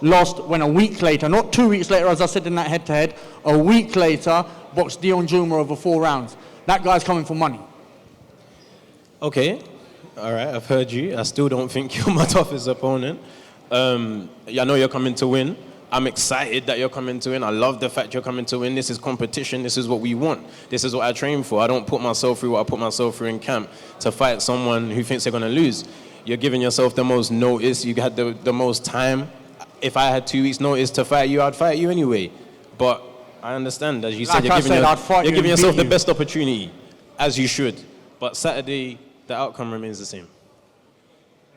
lost when a week later, not 2 weeks later, as I said in that head-to-head, a week later, boxed Dion Juma over 4 rounds. That guy's coming for money. Okay, all right, I've heard you. I still don't think you're my toughest opponent. I know you're coming to win. I'm excited that you're coming to win. I love the fact you're coming to win. This is competition. This is what we want. This is what I train for. I don't put myself through what I put myself through in camp to fight someone who thinks they're going to lose. You're giving yourself the most notice. You had the most time. If I had 2 weeks notice to fight you, I'd fight you anyway. But I understand, as you said, you're giving yourself the best opportunity, as you should. But Saturday, the outcome remains the same.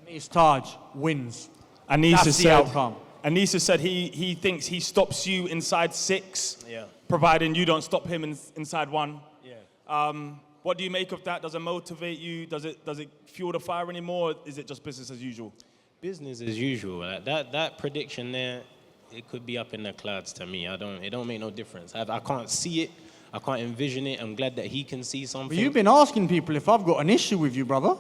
Anis Taj wins. That's the outcome. Anis said he thinks he stops you inside 6, providing you don't stop him inside 1. Yeah. What do you make of that? Does it motivate you? Does it fuel the fire anymore? Or is it just business as usual? Business as usual. That prediction there, it could be up in the clouds to me. It don't make no difference. I can't see it. I can't envision it. I'm glad that he can see something. But you've been asking people if I've got an issue with you, brother.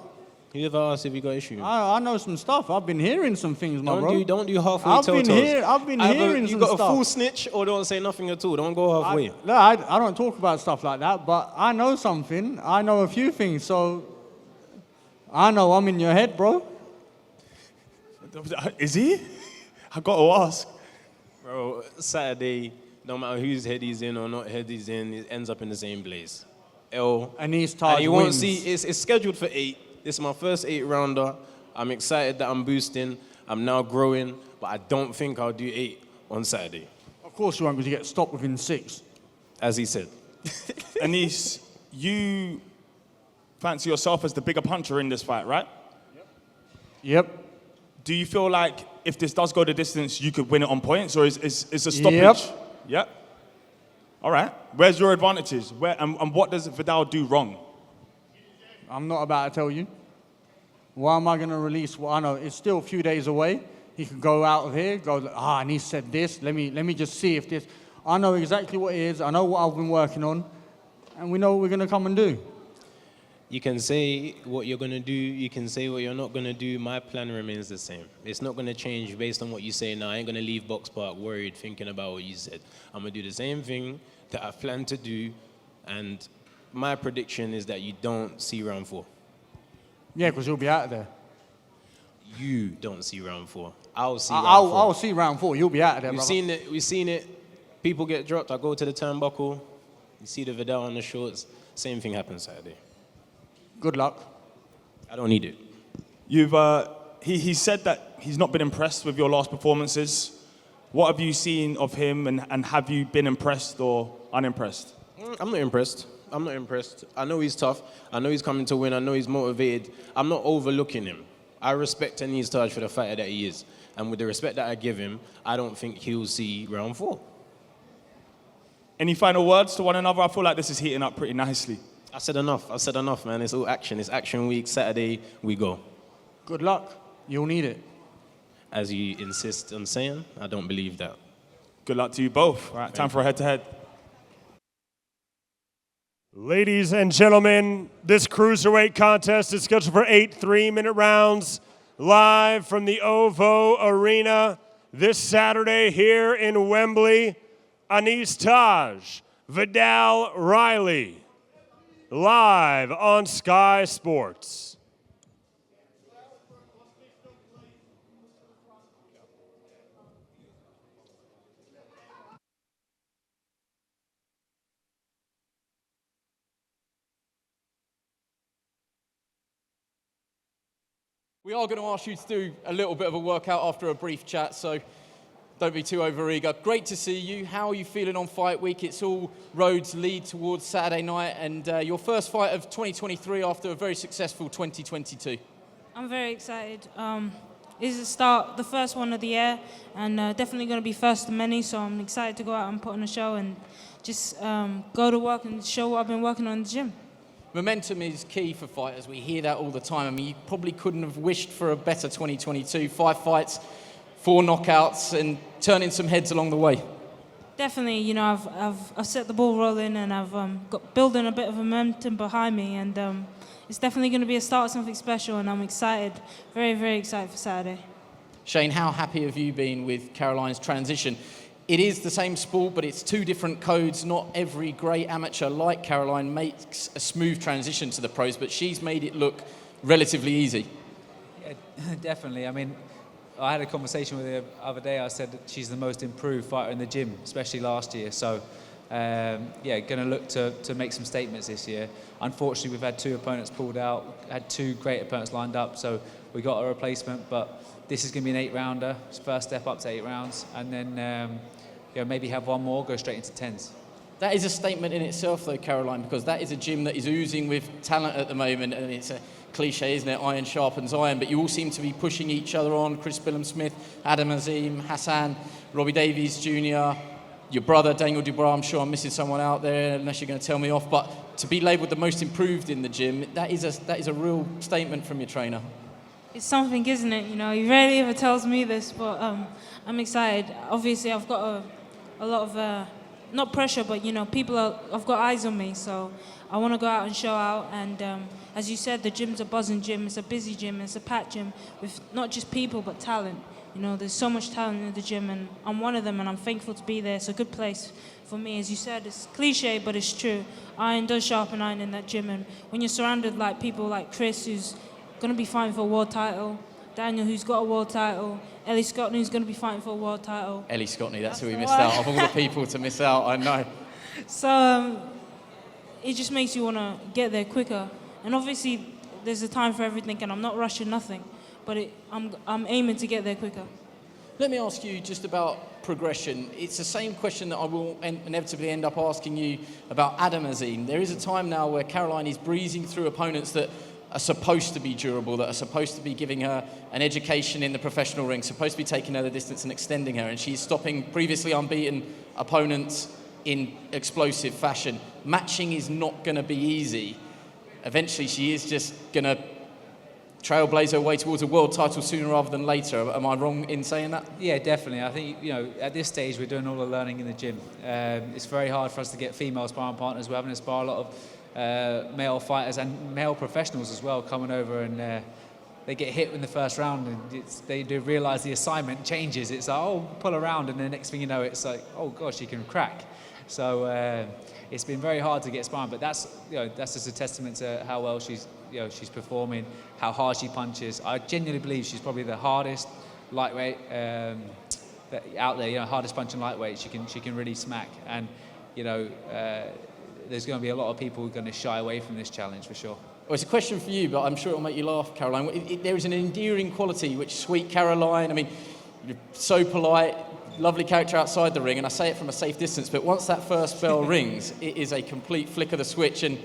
Who ever asked if you got issue? I know some stuff. I've been hearing some things, bro. Don't do halfway totals. I've been hearing some stuff. You got a full snitch or don't say nothing at all. Don't go halfway. I don't talk about stuff like that, but I know something. I know a few things, so I know I'm in your head, bro. Is he? I got to ask. Bro, Saturday, no matter whose head he's in or not head he's in, it ends up in the same place. Anis Taj and you wins. won't see, it's scheduled for 8. This is my first 8-rounder. I'm excited that I'm boosting. I'm now growing, but I don't think I'll do 8 on Saturday. Of course you won't, because you get stopped within 6. As he said. Anis, you fancy yourself as the bigger puncher in this fight, right? Yep. Do you feel like if this does go the distance, you could win it on points, or is a stoppage? Yep. All right. Where's your advantages? And what does Vidal do wrong? I'm not about to tell you. Why am I going to release what I know? It's still a few days away. He could go out of here, and he said this. Let me just see if this. I know exactly what it is. I know what I've been working on, and we know what we're going to come and do. You can say what you're going to do. You can say what you're not going to do. My plan remains the same. It's not going to change based on what you say now. I ain't going to leave Box Park worried, thinking about what you said. I'm going to do the same thing that I plan to do, and my prediction is that you don't see round 4. Yeah, because you'll be out of there. You don't see round 4. I'll see I'll see round 4. You'll be out of there, We've seen it. People get dropped. I go to the turnbuckle. You see the Vidal on the shorts. Same thing happens Saturday. Good luck. I don't need it. He said that he's not been impressed with your last performances. What have you seen of him, and have you been impressed or unimpressed? I'm not impressed. I know he's tough. I know he's coming to win. I know he's motivated. I'm not overlooking him. I respect Anis Taj for the fighter that he is. And with the respect that I give him, I don't think he'll see round 4. Any final words to one another? I feel like this is heating up pretty nicely. I said enough, man. It's all action. It's action week. Saturday, we go. Good luck. You'll need it. As you insist on saying, I don't believe that. Good luck to you both. All right, time for a head-to-head. Ladies and gentlemen, this cruiserweight contest is scheduled for 8 3-minute rounds, live from the OVO Arena this Saturday here in Wembley. Anis Taj, Vidal Riley, live on Sky Sports. We are going to ask you to do a little bit of a workout after a brief chat, so don't be too overeager. Great to see you. How are you feeling on fight week? It's all roads lead towards Saturday night, and your first fight of 2023 after a very successful 2022. I'm very excited. It's the first one of the year, and definitely going to be first of many, so I'm excited to go out and put on a show and just go to work and show what I've been working on in the gym. Momentum is key for fighters. We hear that all the time. I mean, you probably couldn't have wished for a better 2022. 5 fights, 4 knockouts, and turning some heads along the way. Definitely, you know, I've set the ball rolling, and I've got building a bit of momentum behind me, and it's definitely going to be a start of something special, and I'm excited, very, very excited for Saturday. Shane, how happy have you been with Caroline's transition? It is the same sport, but it's two different codes. Not every great amateur like Caroline makes a smooth transition to the pros, but she's made it look relatively easy. Yeah, definitely. I mean, I had a conversation with her the other day. I said that she's the most improved fighter in the gym, especially last year. So, going to look to make some statements this year. Unfortunately, we've had 2 opponents pulled out, had 2 great opponents lined up, so we got a replacement. But this is going to be an 8-rounder. It's first step up to 8 rounds, and then maybe have 1 more, go straight into 10s. That is a statement in itself, though, Caroline, because that is a gym that is oozing with talent at the moment, and it's a cliche, isn't it? Iron sharpens iron, but you all seem to be pushing each other on. Chris Billum-Smith, Adam Azim, Hassan, Robbie Davies Jr., your brother, Daniel Dubois. I'm sure I'm missing someone out there, unless you're going to tell me off. But to be labelled the most improved in the gym, that is a real statement from your trainer. It's something, isn't it? You know, he rarely ever tells me this, but I'm excited. Obviously, I've got a lot of, not pressure, but, I've got eyes on me, so I want to go out and show out. And as you said, the gym's a buzzing gym. It's a busy gym. It's a packed gym with not just people, but talent. You know, there's so much talent in the gym, and I'm one of them, and I'm thankful to be there. It's a good place for me. As you said, it's cliche, but it's true. Iron does sharpen iron in that gym, and when you're surrounded like people like Chris, who's going to be fighting for a world title, Daniel, who's got a world title, Ellie Scottney, who's going to be fighting for a world title. Ellie Scottney, that's who we missed out. Of all the people to miss out, I know. So it just makes you want to get there quicker. And obviously, there's a time for everything, and I'm not rushing nothing, but I'm aiming to get there quicker. Let me ask you just about progression. It's the same question that I will inevitably end up asking you about Adam Azim. There is a time now where Caroline is breezing through opponents that are supposed to be durable, that are supposed to be giving her an education in the professional ring, supposed to be taking her the distance and extending her, and she's stopping previously unbeaten opponents in explosive fashion. Matching is not going to be easy. Eventually, she is just going to trailblaze her way towards a world title sooner rather than later. Am I wrong in saying that? Yeah, definitely. I think, at this stage, we're doing all the learning in the gym. It's very hard for us to get female sparring partners. We're having to spar a lot of male fighters and male professionals as well coming over, and they get hit in the first round, and they do realise the assignment changes. It's like, oh, pull around, and the next thing you know, it's like, oh gosh, you can crack. So it's been very hard to get sparring, but that's just a testament to how well she's performing, how hard she punches. I genuinely believe she's probably the hardest lightweight out there. Hardest punching lightweight. She can really smack, and there's going to be a lot of people who are going to shy away from this challenge for sure. Well, it's a question for you, but I'm sure it'll make you laugh, Caroline. There is an endearing quality which sweet Caroline. I mean, you're so polite. Lovely character outside the ring, and I say it from a safe distance, but once that first bell rings, it is a complete flick of the switch, and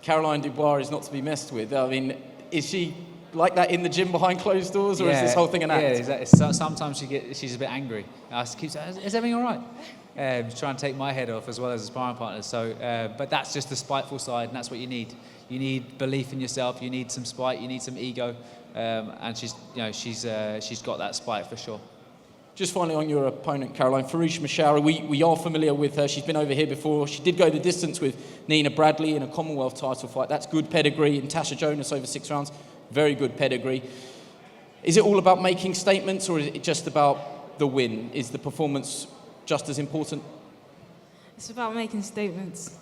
Caroline Dubois is not to be messed with. I mean, is she like that in the gym behind closed doors, or is this whole thing an act? Yeah, exactly. Sometimes she's a bit angry. I keep saying, is everything all right? She's trying to take my head off as well as a sparring partner. So, but that's just the spiteful side, and that's what you need. You need belief in yourself. You need some spite. You need some ego, and she's got that spite for sure. Just finally on your opponent, Caroline, Farouche Mashara, we are familiar with her. She's been over here before. She did go the distance with Nina Bradley in a Commonwealth title fight. That's good pedigree. And Tasha Jonas over 6 rounds, very good pedigree. Is it all about making statements, or is it just about the win? Is the performance just as important? It's about making statements.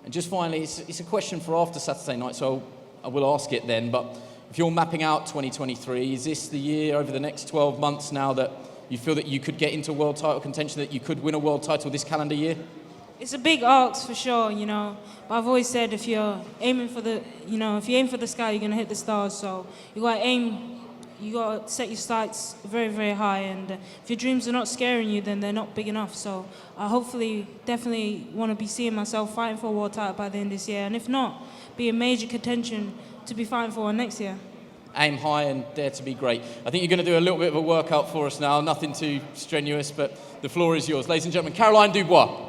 And just finally, it's a question for after Saturday night, so I will ask it then, but if you're mapping out 2023, is this the year over the next 12 months now that you feel that you could get into world title contention, that you could win a world title this calendar year? It's a big ask for sure, but I've always said if you're aiming for the, if you aim for the sky, you're going to hit the stars. So you got to set your sights very, very high, and if your dreams are not scaring you, then they're not big enough. So I hopefully definitely want to be seeing myself fighting for a world title by the end of this year, and if not, be in major contention to be fighting for one next year. Aim high and dare to be great. I think you're going to do a little bit of a workout for us now, nothing too strenuous, but the floor is yours. Ladies and gentlemen, Caroline Dubois.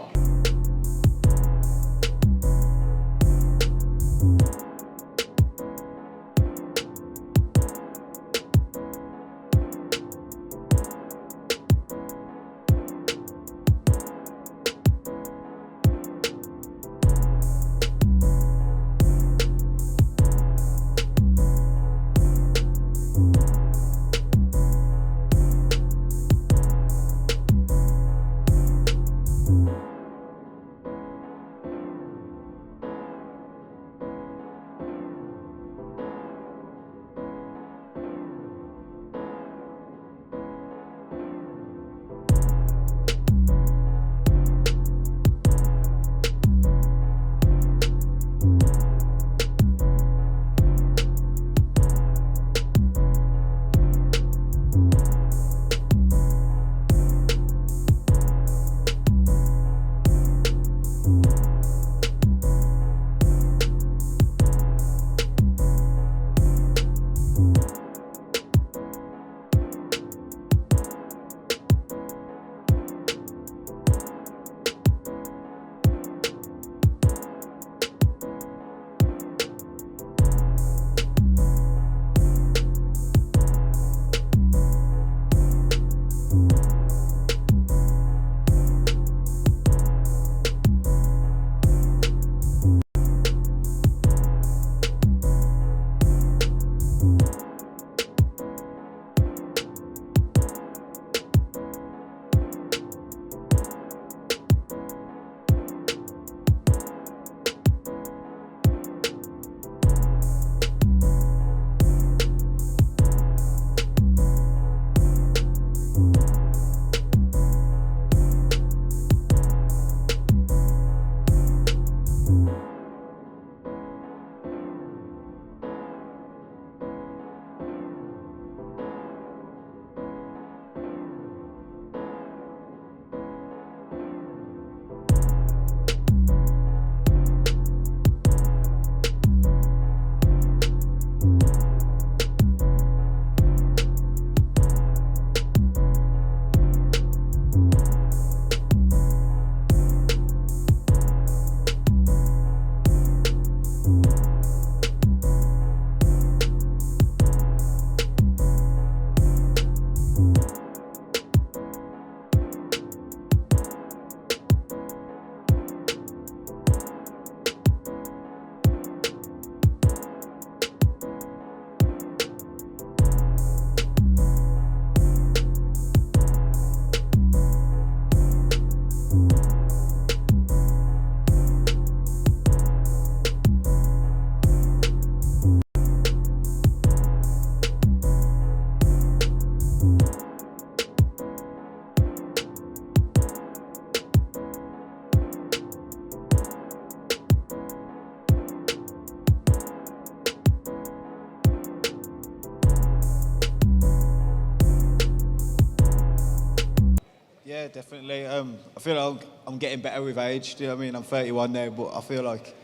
Yeah, definitely. I feel like I'm getting better with age. Do you know what I mean? I'm 31 now, but I feel like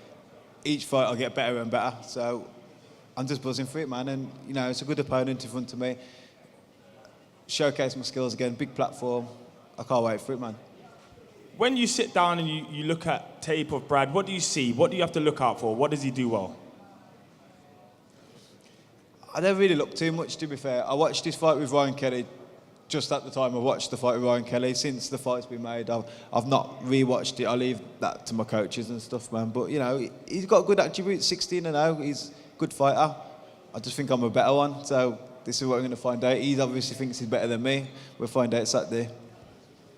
each fight I get better and better. So I'm just buzzing for it, man. And, you know, it's a good opponent in front of me. Showcase my skills again, big platform. I can't wait for it, man. When you sit down and you look at tape of Brad, what do you see? What do you have to look out for? What does he do well? I don't really look too much, to be fair. I watched his fight with Ryan Kelly just at the time I watched the fight with Ryan Kelly. Since the fight's been made, I've not re-watched it. I leave that to my coaches and stuff, man. But, you know, he's got good attributes, 16-0. He's a good fighter. I just think I'm a better one. So this is what I'm going to find out. He obviously thinks he's better than me. We'll find out Saturday.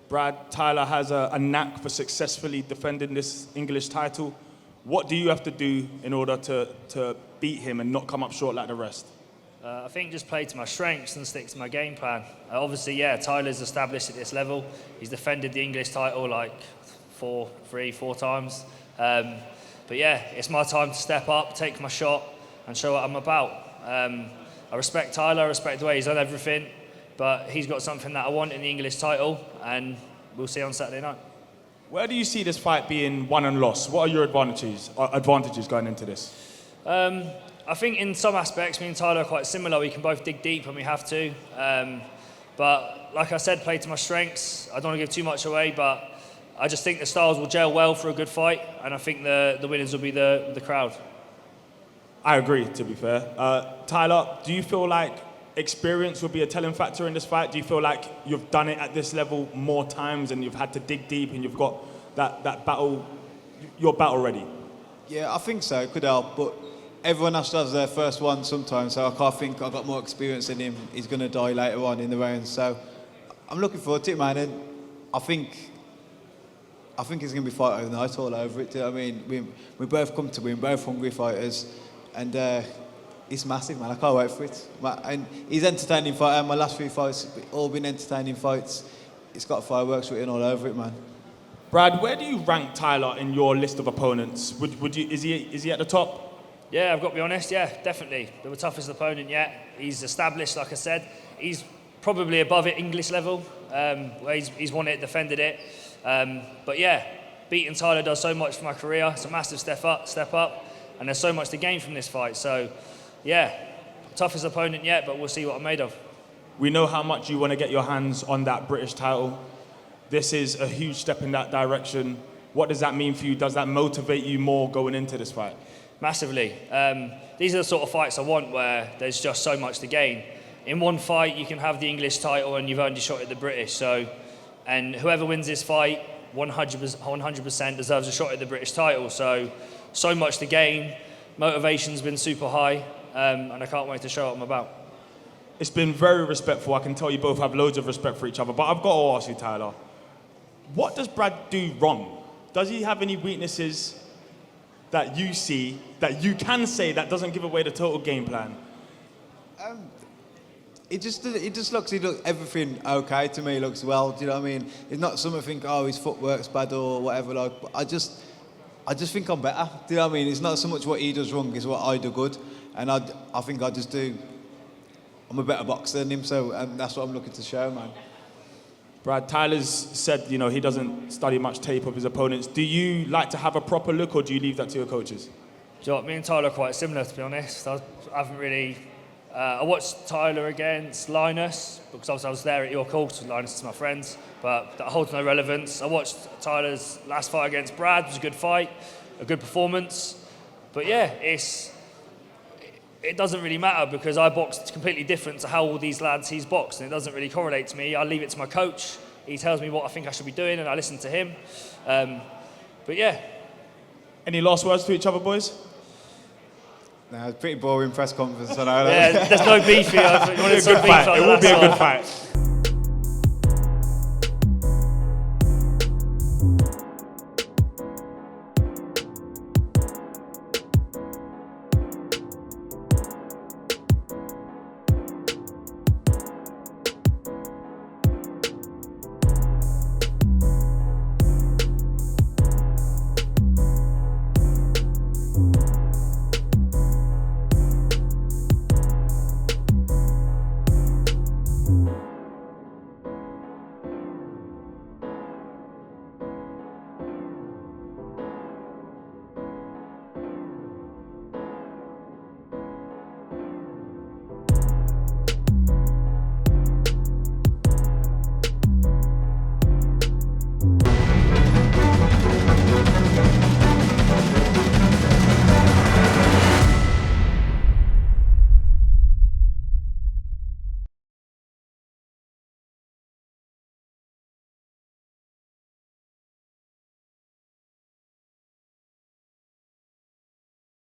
Brad, Tyler has a knack for successfully defending this English title. What do you have to do in order to beat him and not come up short like the rest? I think just play to my strengths and stick to my game plan. Obviously, yeah, Tyler's established at this level. He's defended the English title like 4 times. But yeah, it's my time to step up, take my shot, and show what I'm about. I respect Tyler, I respect the way he's done everything, but he's got something that I want in the English title, and we'll see on Saturday night. Where do you see this fight being won and lost? What are your advantages going into this? I think in some aspects, me and Tyler are quite similar. We can both dig deep when we have to. But like I said, play to my strengths. I don't want to give too much away, but I just think the styles will gel well for a good fight, and I think the winners will be the crowd. I agree, to be fair. Tyler, do you feel like experience will be a telling factor in this fight? Do you feel like you've done it at this level more times and you've had to dig deep and you've got that battle, your battle ready? Yeah, I think so. It could help, but everyone else does their first one sometimes, so I can't think I've got more experience than him. He's going to die later on in the round, so I'm looking forward to it, man. And I think it's going to be fight of the night all over it. I mean, we both come to win, both hungry fighters, and it's massive, man. I can't wait for it. And he's an entertaining fighter. My last 3 fights have all been entertaining fights. It's got fireworks written all over it, man. Brad, where do you rank Tyler in your list of opponents? Is he at the top? Yeah, I've got to be honest, yeah, definitely. They're the toughest opponent yet. He's established, like I said. He's probably above it English level, where he's won it, defended it. But yeah, beating Tyler does so much for my career. It's a massive step up, and there's so much to gain from this fight. So yeah, toughest opponent yet, but we'll see what I'm made of. We know how much you want to get your hands on that British title. This is a huge step in that direction. What does that mean for you? Does that motivate you more going into this fight? Massively. These are the sort of fights I want where there's just so much to gain. In one fight, you can have the English title and you've only shot at the British. And whoever wins this fight, 100% deserves a shot at the British title. So much to gain. Motivation's been super high, and I can't wait to show what I'm about. It's been very respectful. I can tell you both have loads of respect for each other. But I've got to ask you, Tyler, what does Brad do wrong? Does he have any weaknesses that you see, that you can say that doesn't give away the total game plan? It just looks everything okay to me. Looks well. Do you know what I mean? It's not something I think, oh, his footwork's bad or whatever. Like, but I just think I'm better. Do you know what I mean? It's not so much what he does wrong; it's what I do good. And I think I just do. I'm a better boxer than him, so that's what I'm looking to show, man. Brad, Tyler's said, he doesn't study much tape of his opponents. Do you like to have a proper look, or do you leave that to your coaches? Do you know what? Me and Tyler are quite similar, to be honest. I haven't really... I watched Tyler against Linus, because obviously I was there at your call, so Linus is my friend, but that holds no relevance. I watched Tyler's last fight against Brad. It was a good fight, a good performance. But yeah, it doesn't really matter because I boxed completely different to how all these lads he's boxed, and it doesn't really correlate to me. I leave it to my coach. He tells me what I think I should be doing, and I listen to him. But yeah. Any last words to each other, boys? No, it's a pretty boring press conference. I know. Yeah, there's no beef here. It will be a good fight.